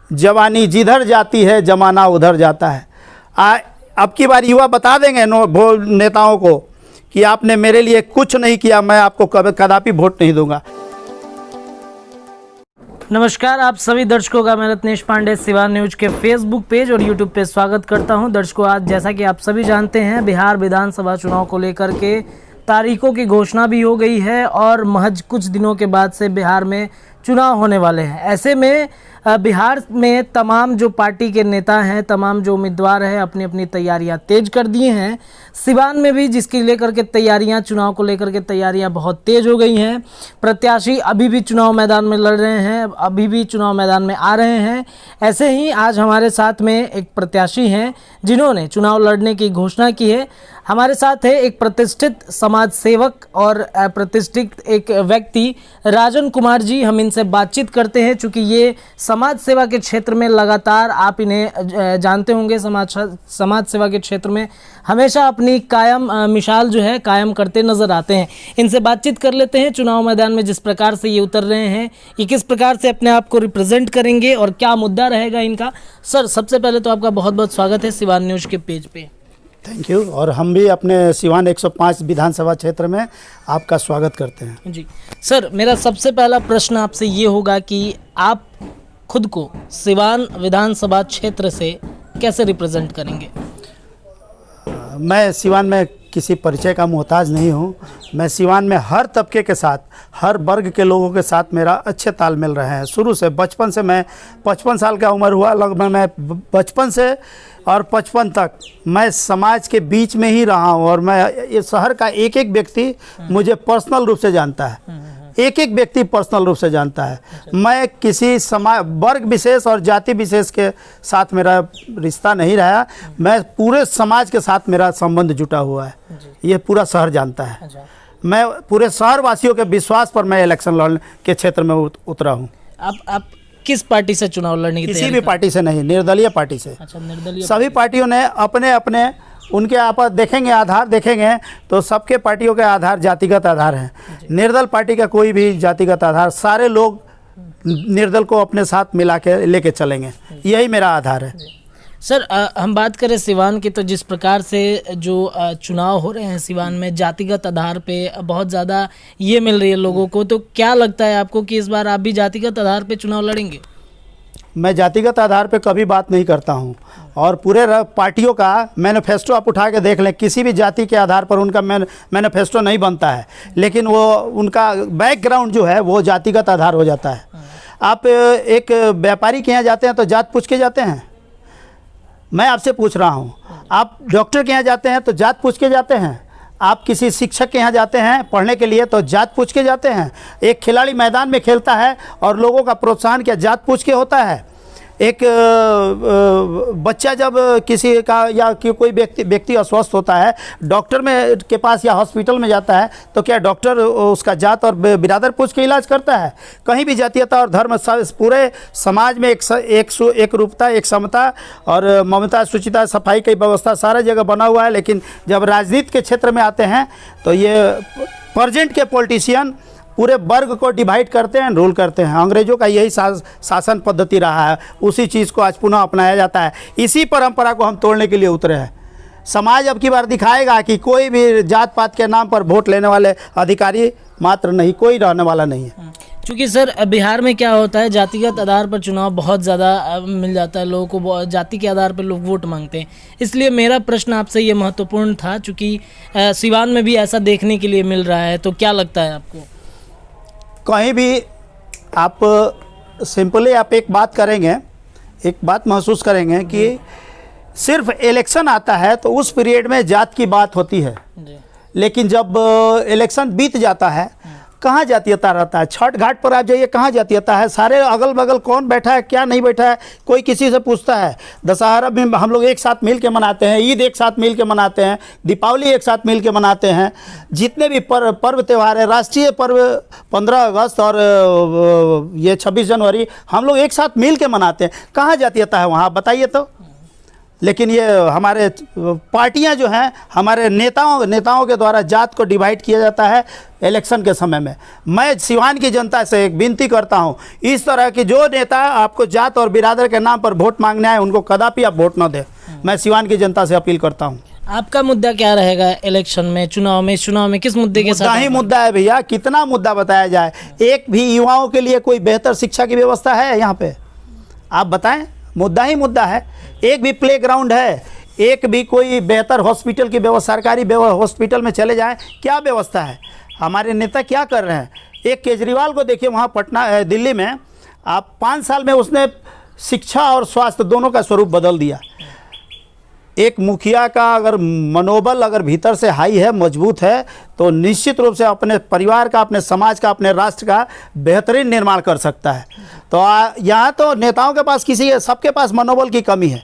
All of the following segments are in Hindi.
जवानी जिधर जाती है जमाना उधर जाता है। अब की बार युवा बता देंगे नेताओं को कि आपने मेरे लिए कुछ नहीं किया, मैं आपको कदापि वोट नहीं दूंगा। नमस्कार, आप सभी दर्शकों का मैं रत्नेश पांडे सिवान न्यूज के फेसबुक पेज और यूट्यूब पे स्वागत करता हूं। दर्शकों, आज जैसा कि आप सभी जानते हैं, बिहार विधानसभा चुनाव को लेकर के तारीखों की घोषणा भी हो गई है और महज कुछ दिनों के बाद से बिहार में चुनाव होने वाले हैं। ऐसे में बिहार में तमाम जो पार्टी के नेता हैं, तमाम जो उम्मीदवार हैं, अपनी अपनी तैयारियां तेज कर दिए हैं। सिवान में भी जिसकी लेकर के तैयारियां, चुनाव को लेकर के तैयारियां बहुत तेज हो गई हैं। प्रत्याशी अभी भी चुनाव मैदान में लड़ रहे हैं, अभी भी चुनाव मैदान में आ रहे हैं। ऐसे ही आज हमारे साथ में एक प्रत्याशी हैं जिन्होंने चुनाव लड़ने की घोषणा की है। हमारे साथ है एक प्रतिष्ठित समाज सेवक और प्रतिष्ठित एक व्यक्ति राजन कुमार जी। हम इनसे बातचीत करते हैं, चूँकि ये समाज सेवा के क्षेत्र में लगातार, आप इन्हें जानते होंगे, समाज सेवा के क्षेत्र में हमेशा अपनी कायम मिसाल जो है कायम करते नजर आते हैं। इनसे बातचीत कर लेते हैं। चुनाव मैदान में जिस प्रकार से ये उतर रहे हैं, ये किस प्रकार से अपने आप को रिप्रेजेंट करेंगे और क्या मुद्दा रहेगा इनका। सर, सबसे पहले तो आपका बहुत बहुत स्वागत है सिवान न्यूज के पेज पे। Thank you. और हम भी अपने सिवान 105 विधानसभा क्षेत्र में आपका स्वागत करते हैं। जी सर, मेरा सबसे पहला प्रश्न आपसे ये होगा कि आप खुद को सिवान विधानसभा क्षेत्र से कैसे रिप्रेजेंट करेंगे? मैं सिवान में किसी परिचय का मोहताज नहीं हूँ। मैं सिवान में हर तबके के साथ, हर वर्ग के लोगों के साथ मेरा अच्छे तालमेल रहे हैं। शुरू से, बचपन से, मैं 55 साल का उम्र हुआ लगभग, मैं बचपन से और 55 तक मैं समाज के बीच में ही रहा हूँ। और मैं ये शहर का एक एक व्यक्ति मुझे पर्सनल रूप से जानता है, एक एक व्यक्ति पर्सनल रूप से जानता है। मैं किसी समाज, वर्ग विशेष और जाति विशेष के साथ मेरा रिश्ता नहीं रहा। मैं पूरे समाज के साथ मेरा संबंध जुटा हुआ है, ये पूरा शहर जानता है। मैं पूरे शहर वासियों के विश्वास पर मैं इलेक्शन लड़ने के क्षेत्र में उतरा हूँ। आप किस पार्टी से चुनाव लड़ने की किसी भी पार्टी से नहीं, निर्दलीय पार्टी से। अच्छा, निर्दलीय। सभी पार्टियों ने अपने अपने उनके आप देखेंगे, आधार देखेंगे तो सबके पार्टियों के आधार जातिगत आधार हैं। निर्दल पार्टी का कोई भी जातिगत आधार, सारे लोग निर्दल को अपने साथ मिला के लेके चलेंगे, यही मेरा आधार है। सर, हम बात करें सिवान की, तो जिस प्रकार से जो चुनाव हो रहे हैं सिवान में जातिगत आधार पे बहुत ज़्यादा ये मिल रही है लोगों को, तो क्या लगता है आपको कि इस बार आप भी जातिगत आधार पे चुनाव लड़ेंगे? मैं जातिगत आधार पे कभी बात नहीं करता हूं। और पूरे पार्टियों का मैनिफेस्टो आप उठा के देख लें, किसी भी जाति के आधार पर उनका मैनिफेस्टो नहीं बनता है, लेकिन वो उनका बैकग्राउंड जो है वो जातिगत आधार हो जाता है। आप एक व्यापारी के यहाँ जाते हैं तो जात पूछ के जाते हैं। मैं आपसे पूछ रहा हूँ, आप डॉक्टर के यहाँ जाते हैं तो जात पूछ के जाते हैं। आप किसी शिक्षक के यहाँ जाते हैं पढ़ने के लिए तो जात पूछ के जाते हैं। एक खिलाड़ी मैदान में खेलता है और लोगों का प्रोत्साहन क्या जात पूछ के होता है। एक बच्चा जब किसी का या कि कोई व्यक्ति अस्वस्थ होता है, डॉक्टर में के पास या हॉस्पिटल में जाता है तो क्या डॉक्टर उसका जात और बिरादर पूछ के इलाज करता है? कहीं भी जातीयता और धर्म, पूरे समाज में एक रूपता, एक समता और ममता, शुचिता, सफाई की व्यवस्था सारा जगह बना हुआ है। लेकिन जब राजनीति के क्षेत्र में आते हैं तो ये प्रेजेंट के पॉलिटिशियन पूरे वर्ग को डिवाइड करते हैं, रूल करते हैं। अंग्रेजों का यही शासन पद्धति रहा है, उसी चीज़ को आज पुनः अपनाया जाता है। इसी परंपरा को हम तोड़ने के लिए उतरे हैं। समाज अब की बार दिखाएगा कि कोई भी जात पात के नाम पर वोट लेने वाले अधिकारी मात्र नहीं, कोई रहने वाला नहीं है। क्योंकि सर, बिहार में क्या होता है, जातिगत आधार पर चुनाव बहुत ज़्यादा मिल जाता है लोगों को, जाति के आधार पर लोग वोट मांगते हैं। इसलिए मेरा प्रश्न आपसे ये महत्वपूर्ण था, चूँकि सिवान में भी ऐसा देखने के लिए मिल रहा है। तो क्या लगता है आपको? कहीं भी आप सिंपली आप एक बात करेंगे, एक बात महसूस करेंगे कि सिर्फ इलेक्शन आता है तो उस पीरियड में जात की बात होती है, लेकिन जब इलेक्शन बीत जाता है कहाँ जातीयता रहता है? छठ घाट पर आप जाइए, कहाँ जातीयता है? सारे अगल बगल कौन बैठा है, क्या नहीं बैठा है, कोई किसी से पूछता है? दशहरा भी हम लोग एक साथ मिल के मनाते हैं, ईद एक साथ मिल के मनाते हैं, दीपावली एक साथ मिल के मनाते हैं। जितने भी पर्व त्यौहार है, राष्ट्रीय पर्व 15 अगस्त और ये 26 जनवरी हम लोग एक साथ मिल के मनाते हैं। कहाँ जातीयता है वहाँ, बताइए तो? लेकिन ये हमारे पार्टियां जो हैं, हमारे नेताओं के द्वारा जात को डिवाइड किया जाता है इलेक्शन के समय में। मैं सिवान की जनता से एक विनती करता हूं, इस तरह की जो नेता आपको जात और बिरादर के नाम पर वोट मांगने आए उनको कदापि आप वोट न दें। मैं सिवान की जनता से अपील करता हूं। आपका मुद्दा क्या रहेगा इलेक्शन में, चुनाव में किस मुद्दे के साथ? मुद्दा ही मुद्दा है भैया, कितना मुद्दा बताया जाए। एक भी युवाओं के लिए कोई बेहतर शिक्षा की व्यवस्था है यहाँ पे? आप बताएं। मुद्दा ही मुद्दा है। एक भी प्लेग्राउंड है, एक भी कोई बेहतर हॉस्पिटल की व्यवस्था, सरकारी हॉस्पिटल में चले जाएं, क्या व्यवस्था है? हमारे नेता क्या कर रहे हैं? एक केजरीवाल को देखिए, वहाँ दिल्ली में आप 5 साल में उसने शिक्षा और स्वास्थ्य दोनों का स्वरूप बदल दिया। एक मुखिया का अगर मनोबल अगर भीतर से हाई है, मजबूत है, तो निश्चित रूप से अपने परिवार का, अपने समाज का, अपने राष्ट्र का बेहतरीन निर्माण कर सकता है। तो यहाँ तो नेताओं के पास सबके पास मनोबल की कमी है,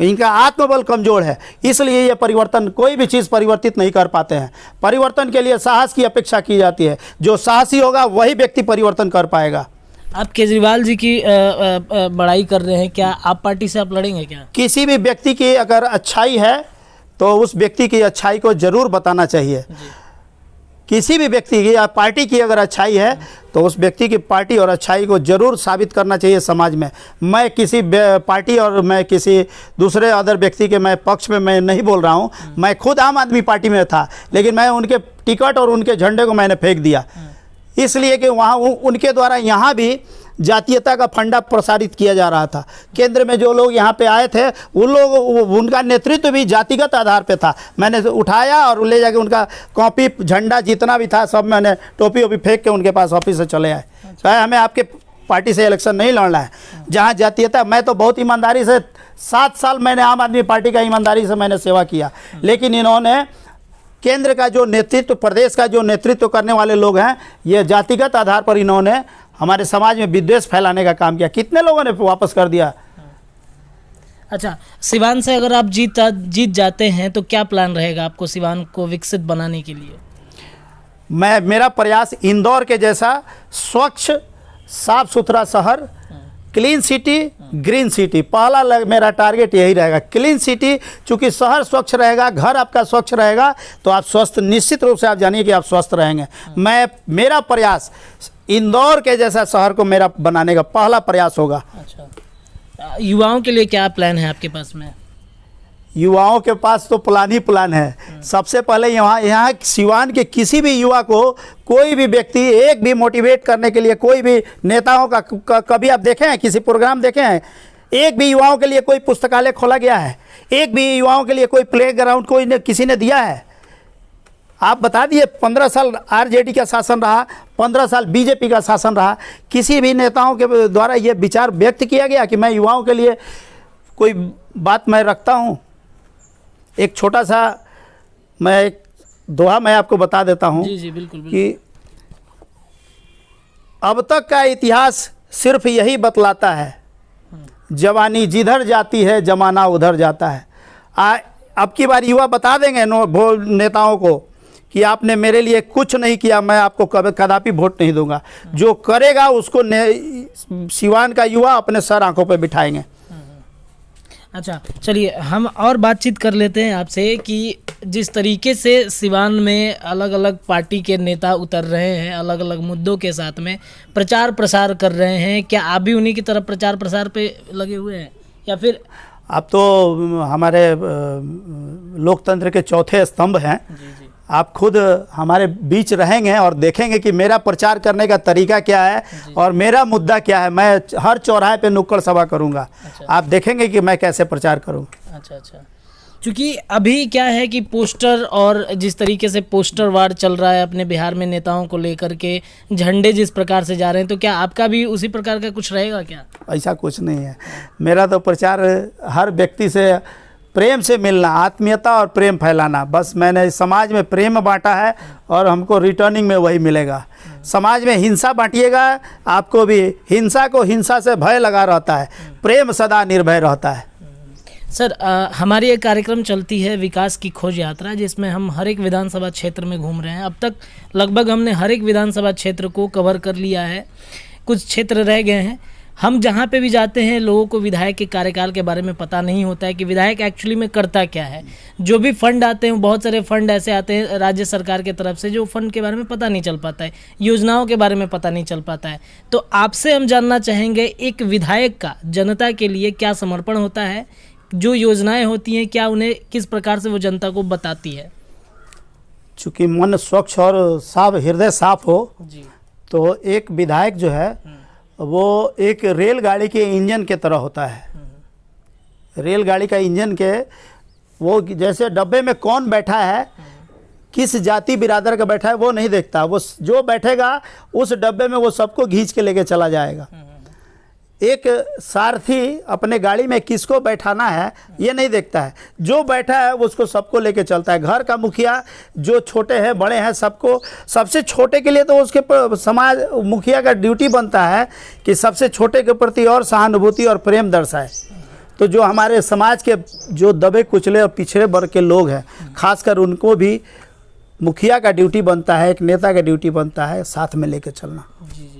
इनका आत्मबल कमज़ोर है, इसलिए ये परिवर्तन, कोई भी चीज़ परिवर्तित नहीं कर पाते हैं। परिवर्तन के लिए साहस की अपेक्षा की जाती है। जो साहसी होगा वही व्यक्ति परिवर्तन कर पाएगा। आप केजरीवाल जी की बड़ाई कर रहे हैं, क्या आप पार्टी से आप लड़ेंगे क्या? किसी भी व्यक्ति की अगर अच्छाई है तो उस व्यक्ति की अच्छाई को ज़रूर बताना चाहिए। किसी भी व्यक्ति की या पार्टी की अगर अच्छाई है तो उस व्यक्ति की पार्टी और अच्छाई को ज़रूर साबित करना चाहिए समाज में। मैं किसी पार्टी और मैं किसी दूसरे अदर व्यक्ति के मैं पक्ष में मैं नहीं बोल रहा हूँ। मैं खुद आम आदमी पार्टी में था, लेकिन मैं उनके टिकट और उनके झंडे को मैंने फेंक दिया, इसलिए कि वहाँ उनके द्वारा यहाँ भी जातीयता का फंडा प्रसारित किया जा रहा था। केंद्र में जो लोग यहाँ पे आए थे उनका नेतृत्व भी जातिगत आधार पे था। मैंने उठाया और ले जाके उनका कॉपी, झंडा जितना भी था सब मैंने टोपी वोपी फेंक के उनके पास ऑफिस से चले आए। कहा हमें आपके पार्टी से इलेक्शन नहीं लड़ना है। जहाँ जातीयता, मैं तो बहुत ईमानदारी से 7 साल मैंने आम आदमी पार्टी का ईमानदारी से मैंने सेवा किया, लेकिन इन्होंने केंद्र का जो नेतृत्व, प्रदेश का जो नेतृत्व करने वाले लोग हैं, ये जातिगत आधार पर इन्होंने हमारे समाज में विद्वेष फैलाने का काम किया। कितने लोगों ने वापस कर दिया। अच्छा, सिवान से अगर आप जीत जाते हैं तो क्या प्लान रहेगा आपको सिवान को विकसित बनाने के लिए? मेरा प्रयास इंदौर के जैसा स्वच्छ साफ सुथरा शहर, क्लीन सिटी, ग्रीन सिटी, पहला मेरा टारगेट यही रहेगा। क्लीन सिटी, चूँकि शहर स्वच्छ रहेगा, घर आपका स्वच्छ रहेगा तो आप स्वस्थ, निश्चित रूप से आप जानिए कि आप स्वस्थ रहेंगे। मेरा प्रयास इंदौर के जैसा शहर को मेरा बनाने का पहला प्रयास होगा। अच्छा, युवाओं के लिए क्या प्लान है आपके पास में? युवाओं के पास तो प्लान ही प्लान है। सबसे पहले यहाँ सिवान के किसी भी युवा को, कोई भी व्यक्ति एक भी मोटिवेट करने के लिए, कोई भी नेताओं का कभी आप देखे हैं, किसी प्रोग्राम देखे हैं? एक भी युवाओं के लिए कोई पुस्तकालय खोला गया है? एक भी युवाओं के लिए कोई प्लेग्राउंड किसी ने दिया है? आप बता दिए 15 साल आरजेडी का शासन रहा, 15 साल बीजेपी का शासन रहा, किसी भी नेताओं के द्वारा ये विचार व्यक्त किया गया कि मैं युवाओं के लिए कोई बात मैं रखता हूँ? एक छोटा सा एक दोहा मैं आपको बता देता हूँ। जी बिल्कुल। कि अब तक का इतिहास सिर्फ यही बतलाता है, जवानी जिधर जाती है जमाना उधर जाता है। अब की बार युवा बता देंगे नेताओं को कि आपने मेरे लिए कुछ नहीं किया, मैं आपको कदापि वोट नहीं दूंगा। जो करेगा उसको सिवान का युवा अपने सर आंखों पे बिठाएंगे। अच्छा, चलिए हम और बातचीत कर लेते हैं आपसे कि जिस तरीके से सिवान में अलग अलग पार्टी के नेता उतर रहे हैं, अलग अलग मुद्दों के साथ में प्रचार प्रसार कर रहे हैं, क्या आप भी उन्हीं की तरफ प्रचार प्रसार पे लगे हुए हैं या फिर? आप तो हमारे लोकतंत्र के चौथे स्तंभ हैं। जी। आप खुद हमारे बीच रहेंगे और देखेंगे कि मेरा प्रचार करने का तरीका क्या है और मेरा मुद्दा क्या है। मैं हर चौराहे पे नुक्कड़ सभा करूंगा। अच्छा। आप देखेंगे कि मैं कैसे प्रचार करूं। अच्छा। क्योंकि अभी क्या है कि पोस्टर और जिस तरीके से पोस्टर वार चल रहा है अपने बिहार में नेताओं को लेकर के, झंडे जिस प्रकार से जा रहे हैं, तो क्या आपका भी उसी प्रकार का कुछ रहेगा क्या? ऐसा कुछ नहीं है। मेरा तो प्रचार हर व्यक्ति से प्रेम से मिलना, आत्मीयता और प्रेम फैलाना, बस मैंने समाज में प्रेम बांटा है और हमको रिटर्निंग में वही मिलेगा। समाज में हिंसा बांटिएगा, आपको भी हिंसा को हिंसा से भय लगा रहता है, प्रेम सदा निर्भय रहता है। सर, हमारी एक कार्यक्रम चलती है विकास की खोज यात्रा, जिसमें हम हर एक विधानसभा क्षेत्र में घूम रहे हैं। अब तक लगभग हमने हर एक विधानसभा क्षेत्र को कवर कर लिया है, कुछ क्षेत्र रह गए हैं। हम जहाँ पे भी जाते हैं लोगों को विधायक के कार्यकाल के बारे में पता नहीं होता है कि विधायक एक्चुअली में करता क्या है। जो भी फंड आते हैं, बहुत सारे फंड ऐसे आते हैं राज्य सरकार के तरफ से जो फंड के बारे में पता नहीं चल पाता है, योजनाओं के बारे में पता नहीं चल पाता है। तो आपसे हम जानना चाहेंगे एक विधायक का जनता के लिए क्या समर्पण होता है, जो योजनाएं होती हैं क्या उन्हें किस प्रकार से वो जनता को बताती है। चूँकि मन स्वच्छ और साफ, हृदय साफ हो, जी तो एक विधायक जो है वो एक रेलगाड़ी के इंजन के तरह होता है। रेलगाड़ी का इंजन के वो जैसे डब्बे में कौन बैठा है, किस जाति बिरादर का बैठा है वो नहीं देखता, वो जो बैठेगा उस डब्बे में वो सबको खींच के लेके चला जाएगा। एक सारथी अपने गाड़ी में किसको बैठाना है ये नहीं देखता है, जो बैठा है वो उसको सबको लेके चलता है। घर का मुखिया जो छोटे हैं बड़े हैं सबको, सबसे छोटे के लिए तो उसके समाज मुखिया का ड्यूटी बनता है कि सबसे छोटे के प्रति और सहानुभूति और प्रेम दर्शाए। तो जो हमारे समाज के जो दबे कुचले और पिछड़े वर्ग के लोग हैं, खासकर उनको भी मुखिया का ड्यूटी बनता है, एक नेता का ड्यूटी बनता है साथ में लेके चलना। जी।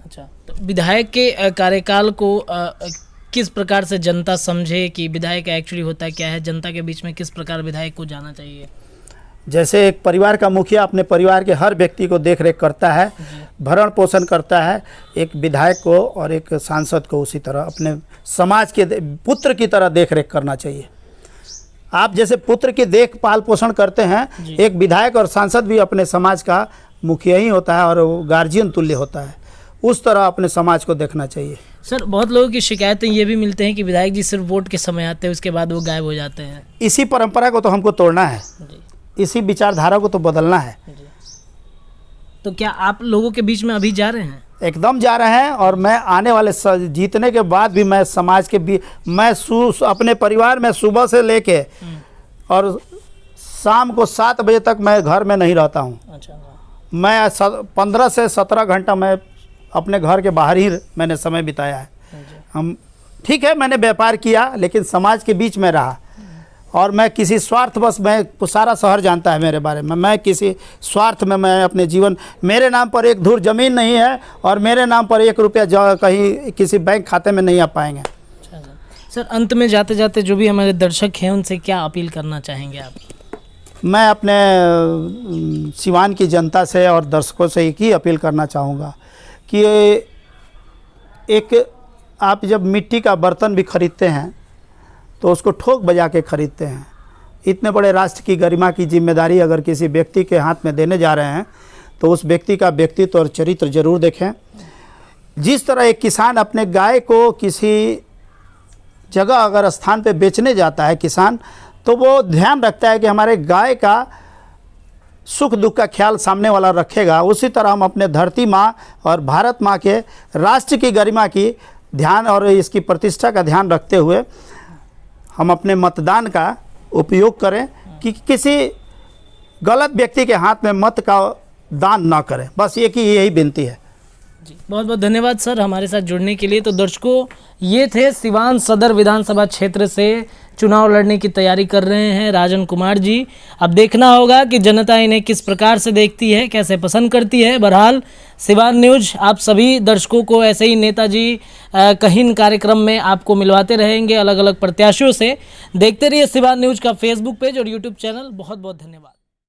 अच्छा, तो विधायक के कार्यकाल को किस प्रकार से जनता समझे कि विधायक एक्चुअली होता क्या है, जनता के बीच में किस प्रकार विधायक को जाना चाहिए। जैसे एक परिवार का मुखिया अपने परिवार के हर व्यक्ति को देख रेख करता है, भरण पोषण करता है, एक विधायक को और एक सांसद को उसी तरह अपने समाज के पुत्र की तरह देख रेख करना चाहिए। आप जैसे पुत्र की देखभाल पोषण करते हैं, एक विधायक और सांसद भी अपने समाज का मुखिया ही होता है और वो गार्जियन तुल्य होता है। उस तरह अपने समाज को देखना चाहिए। सर, बहुत लोगों की शिकायतें ये भी मिलते हैं कि विधायक जी सिर्फ वोट के समय आते हैं, उसके बाद वो गायब हो जाते हैं। इसी परंपरा को तो हमको तोड़ना है, इसी विचारधारा को तो बदलना है। तो क्या आप लोगों के बीच में अभी जा रहे हैं? एकदम जा रहे हैं, और मैं आने वाले जीतने के बाद भी मैं समाज के भी मैं अपने परिवार में सुबह से लेके और शाम को 7 बजे तक मैं घर में नहीं रहता हूँ। अच्छा। मैं 15 से 17 घंटा मैं अपने घर के बाहर ही मैंने समय बिताया है। हम ठीक है, मैंने व्यापार किया लेकिन समाज के बीच में रहा, और मैं किसी स्वार्थवश, मैं सारा शहर जानता है मेरे बारे में, मैं किसी स्वार्थ में मैं अपने जीवन, मेरे नाम पर एक धूर ज़मीन नहीं है और मेरे नाम पर 1 रुपया कहीं किसी बैंक खाते में नहीं आ पाएंगे। सर, अंत में जाते जाते जो भी हमारे दर्शक हैं उनसे क्या अपील करना चाहेंगे आप? मैं अपने सिवान की जनता से और दर्शकों से एक ही अपील करना चाहूँगा कि एक आप जब मिट्टी का बर्तन भी खरीदते हैं तो उसको ठोक बजा के खरीदते हैं। इतने बड़े राष्ट्र की गरिमा की जिम्मेदारी अगर किसी व्यक्ति के हाथ में देने जा रहे हैं तो उस व्यक्ति का व्यक्तित्व और चरित्र जरूर देखें। जिस तरह एक किसान अपने गाय को किसी जगह अगर स्थान पे बेचने जाता है किसान, तो वो ध्यान रखता है कि हमारे गाय का सुख दुख का ख्याल सामने वाला रखेगा। उसी तरह हम अपने धरती माँ और भारत माँ के राष्ट्र की गरिमा की ध्यान और इसकी प्रतिष्ठा का ध्यान रखते हुए हम अपने मतदान का उपयोग करें कि किसी गलत व्यक्ति के हाथ में मत का दान ना करें। बस यही विनती है। जी, बहुत बहुत धन्यवाद सर हमारे साथ जुड़ने के लिए। तो दर्शकों, ये थे सिवान सदर विधानसभा क्षेत्र से चुनाव लड़ने की तैयारी कर रहे हैं राजन कुमार जी। अब देखना होगा कि जनता इन्हें किस प्रकार से देखती है, कैसे पसंद करती है। बहरहाल सिवान न्यूज आप सभी दर्शकों को ऐसे ही नेताजी कहीं कार्यक्रम में आपको मिलवाते रहेंगे अलग अलग प्रत्याशियों से। देखते रहिए सिवान न्यूज का फेसबुक पेज और यूट्यूब चैनल। बहुत बहुत धन्यवाद।